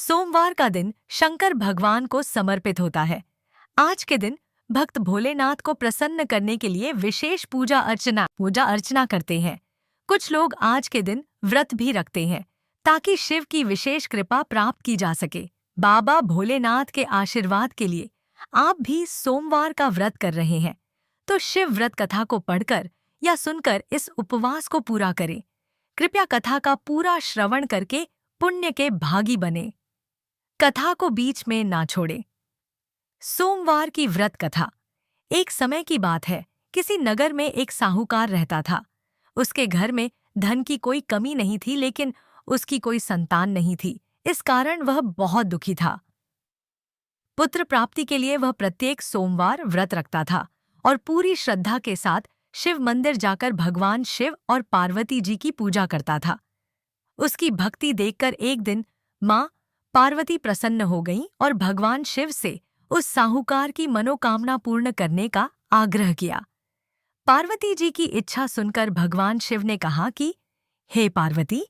सोमवार का दिन शंकर भगवान को समर्पित होता है। आज के दिन भक्त भोलेनाथ को प्रसन्न करने के लिए विशेष पूजा अर्चना करते हैं। कुछ लोग आज के दिन व्रत भी रखते हैं ताकि शिव की विशेष कृपा प्राप्त की जा सके। बाबा भोलेनाथ के आशीर्वाद के लिए आप भी सोमवार का व्रत कर रहे हैं तो शिव व्रत कथा को पढ़कर या सुनकर इस उपवास को पूरा करें। कृपया कथा का पूरा श्रवण करके पुण्य के भागी बने। कथा को बीच में ना छोड़े। सोमवार की व्रत कथा। एक समय की बात है, किसी नगर में एक साहूकार रहता था। उसके घर में धन की कोई कमी नहीं थी, लेकिन उसकी कोई संतान नहीं थी। इस कारण वह बहुत दुखी था। पुत्र प्राप्ति के लिए वह प्रत्येक सोमवार व्रत रखता था और पूरी श्रद्धा के साथ शिव मंदिर जाकर भगवान शिव और पार्वती जी की पूजा करता था। उसकी भक्ति देखकर एक दिन माँ पार्वती प्रसन्न हो गईं और भगवान शिव से उस साहूकार की मनोकामना पूर्ण करने का आग्रह किया। पार्वती जी की इच्छा सुनकर भगवान शिव ने कहा कि हे पार्वती,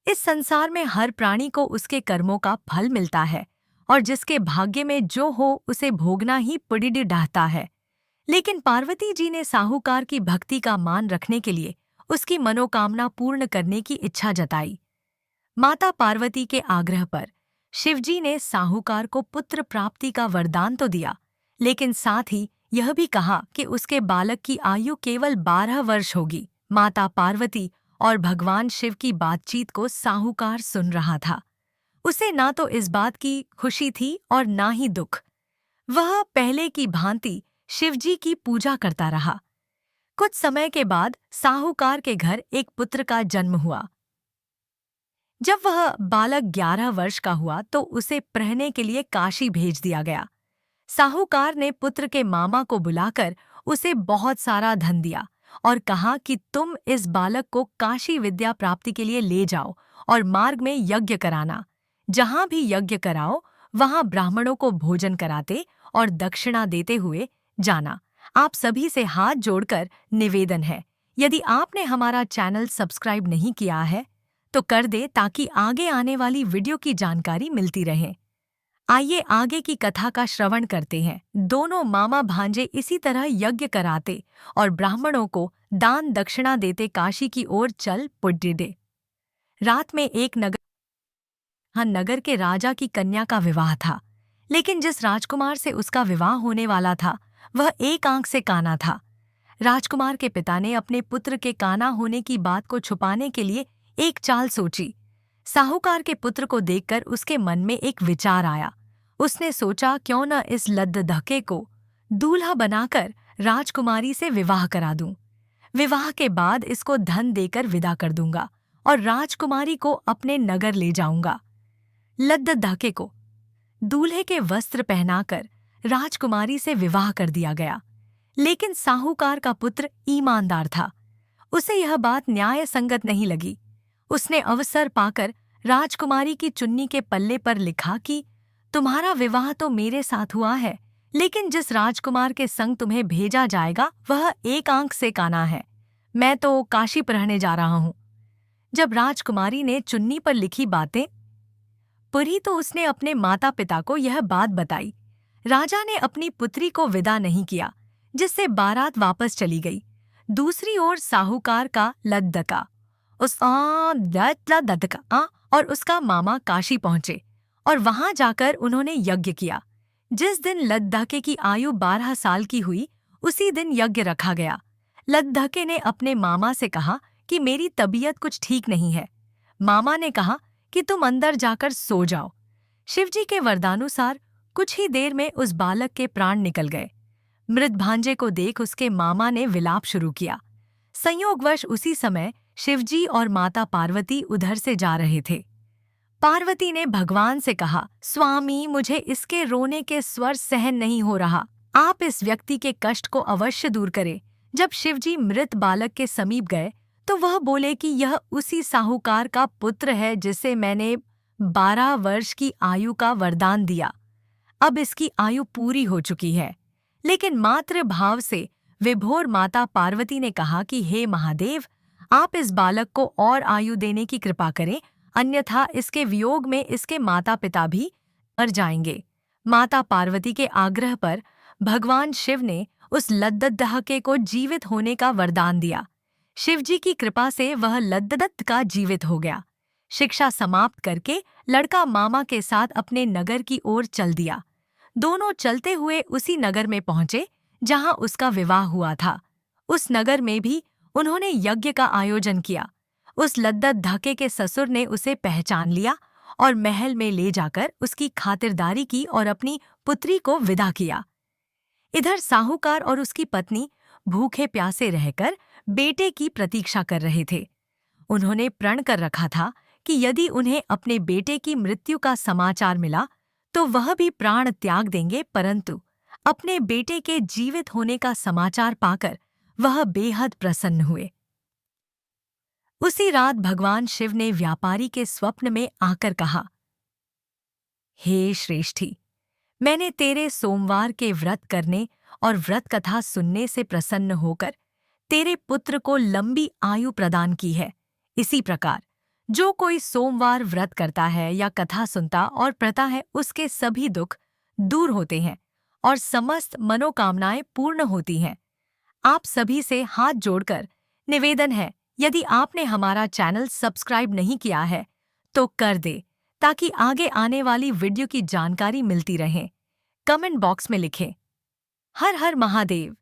इस संसार में हर प्राणी को उसके कर्मों का फल मिलता है और जिसके भाग्य में जो हो उसे भोगना ही पुण्य ढाता है। लेकिन पार्वती जी ने साहूकार की भक्ति का मान रखने के लिए उसकी मनोकामना पूर्ण करने की इच्छा जताई। माता पार्वती के आग्रह पर शिवजी ने साहूकार को पुत्र प्राप्ति का वरदान तो दिया, लेकिन साथ ही यह भी कहा कि उसके बालक की आयु केवल 12 वर्ष होगी। माता पार्वती और भगवान शिव की बातचीत को साहूकार सुन रहा था। उसे ना तो इस बात की खुशी थी और ना ही दुख। वह पहले की भांति शिवजी की पूजा करता रहा। कुछ समय के बाद साहूकार के घर एक पुत्र का जन्म हुआ। जब वह बालक 11 वर्ष का हुआ तो उसे पढ़ने के लिए काशी भेज दिया गया। साहूकार ने पुत्र के मामा को बुलाकर उसे बहुत सारा धन दिया और कहा कि तुम इस बालक को काशी विद्या प्राप्ति के लिए ले जाओ और मार्ग में यज्ञ कराना। जहां भी यज्ञ कराओ वहां ब्राह्मणों को भोजन कराते और दक्षिणा देते हुए जाना। आप सभी से हाथ जोड़कर निवेदन है, यदि आपने हमारा चैनल सब्सक्राइब नहीं किया है तो कर दे ताकि आगे आने वाली वीडियो की जानकारी मिलती रहे। आइए आगे की कथा का श्रवण करते हैं। दोनों मामा भांजे इसी तरह यज्ञ कराते और ब्राह्मणों को दान दक्षिणा देते काशी की ओर चल पड़े। रात में एक नगर के राजा की कन्या का विवाह था, लेकिन जिस राजकुमार से उसका विवाह होने वाला था वह एक आंख से काना था। राजकुमार के पिता ने अपने पुत्र के काना होने की बात को छुपाने के लिए एक चाल सोची। साहूकार के पुत्र को देखकर उसके मन में एक विचार आया। उसने सोचा, क्यों न इस लद्दधके को दूल्हा बनाकर राजकुमारी से विवाह करा दूं। विवाह के बाद इसको धन देकर विदा कर दूंगा और राजकुमारी को अपने नगर ले जाऊंगा। लद्दधके को दूल्हे के वस्त्र पहनाकर राजकुमारी से विवाह कर दिया गया। लेकिन साहूकार का पुत्र ईमानदार था। उसे यह बात न्याय संगत नहीं लगी। उसने अवसर पाकर राजकुमारी की चुन्नी के पल्ले पर लिखा कि तुम्हारा विवाह तो मेरे साथ हुआ है, लेकिन जिस राजकुमार के संग तुम्हें भेजा जाएगा वह एक आंख से काना है। मैं तो काशी रहने जा रहा हूं। जब राजकुमारी ने चुन्नी पर लिखी बातें पढ़ी तो उसने अपने माता पिता को यह बात बताई। राजा ने अपनी पुत्री को विदा नहीं किया, जिससे बारात वापस चली गई। दूसरी ओर साहूकार का लद्दका और उसका मामा काशी पहुंचे और वहां जाकर उन्होंने यज्ञ किया। जिस दिन लद्दके की आयु 12 साल की हुई उसी दिन यज्ञ रखा गया। लद्दके ने अपने मामा से कहा कि मेरी तबीयत कुछ ठीक नहीं है। मामा ने कहा कि तुम अंदर जाकर सो जाओ। शिवजी के वरदानुसार कुछ ही देर में उस बालक के प्राण निकल गए। मृत भांजे को देख उसके मामा ने विलाप शुरू किया। संयोगवश उसी समय शिवजी और माता पार्वती उधर से जा रहे थे। पार्वती ने भगवान से कहा, स्वामी, मुझे इसके रोने के स्वर सहन नहीं हो रहा। आप इस व्यक्ति के कष्ट को अवश्य दूर करें। जब शिवजी मृत बालक के समीप गए तो वह बोले कि यह उसी साहूकार का पुत्र है जिसे मैंने 12 वर्ष की आयु का वरदान दिया। अब इसकी आयु पूरी हो चुकी है। लेकिन मातृ भाव से विभोर माता पार्वती ने कहा कि हे महादेव, आप इस बालक को और आयु देने की कृपा करें। अन्यथा इसके वियोग में इसके माता पिता भी मर जाएंगे। माता पार्वती के आग्रह पर भगवान शिव ने उस लद्दद्दहके को जीवित होने का वरदान दिया। शिवजी की कृपा से वह लद्ददत्त का जीवित हो गया। शिक्षा समाप्त करके लड़का मामा के साथ अपने नगर की ओर चल दिया। दोनों चलते हुए उसी नगर में पहुंचे जहां उसका विवाह हुआ था। उस नगर में भी उन्होंने यज्ञ का आयोजन किया। उस लद्दद्दहके के ससुर ने उसे पहचान लिया और महल में ले जाकर उसकी खातिरदारी की और अपनी पुत्री को विदा किया। इधर साहूकार और उसकी पत्नी भूखे प्यासे रहकर बेटे की प्रतीक्षा कर रहे थे। उन्होंने प्रण कर रखा था कि यदि उन्हें अपने बेटे की मृत्यु का समाचार मिला तो वह भी प्राण त्याग देंगे, परंतु अपने बेटे के जीवित होने का समाचार पाकर वह बेहद प्रसन्न हुए। उसी रात भगवान शिव ने व्यापारी के स्वप्न में आकर कहा, हे श्रेष्ठी, मैंने तेरे सोमवार के व्रत करने और व्रत कथा सुनने से प्रसन्न होकर तेरे पुत्र को लंबी आयु प्रदान की है। इसी प्रकार जो कोई सोमवार व्रत करता है या कथा सुनता और पढ़ता है उसके सभी दुख दूर होते हैं और समस्त मनोकामनाएं पूर्ण होती हैं। आप सभी से हाथ जोड़कर निवेदन है, यदि आपने हमारा चैनल सब्सक्राइब नहीं किया है तो कर दे ताकि आगे आने वाली वीडियो की जानकारी मिलती रहे। कमेंट बॉक्स में लिखें, हर हर महादेव।